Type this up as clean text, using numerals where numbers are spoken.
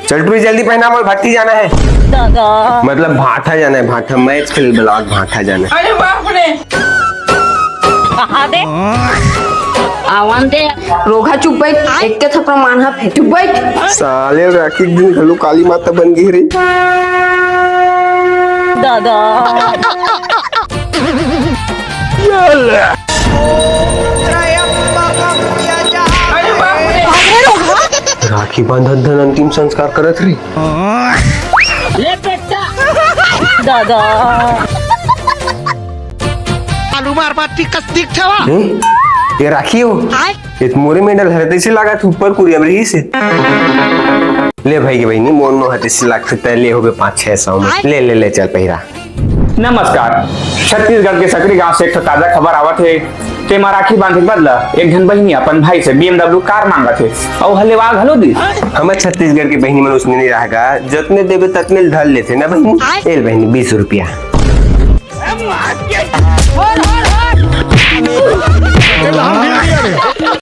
चल टू जल्दी पहना, मोर भट्टी जाना है। दादा मतलब भाठा जाना है, भाठा मैच खेल ब्लॉग भाठा जाना है। अरे बाप रे, कहा दे आवान दे रोगा चुप बैठ, एक के थप्पड़ मारना फिर चुप बैठ। साले राखी के दिन घलू काली माता बन गई रे। दादा अरे बाप रे, राखी बांधत धन अंतिम संस्कार करत रे। ले बेटा दादा ये राखी हो ये मोरे मेडल हरे तैसे लगा था ऊपर कुरिया रही से। ले भाई के बहनी मोर नो हते से लाख से ले हो गए 500-600 में। ले ले ले चल पहिरा। नमस्कार। छत्तीसगढ़ के सकरी गांव से एक ताजा खबर आवत है कि राखी बांधे के बदला एक जन बहिनी अपन भाई से BMW कार मांगा थे और हलेवा घलो दी। हमें छत्तीसगढ़ की बहनी मन उसने नहीं रहेगा, जितने देवे ततने ढल लेते ना बहनी। एल बहनी 20 रुपया। और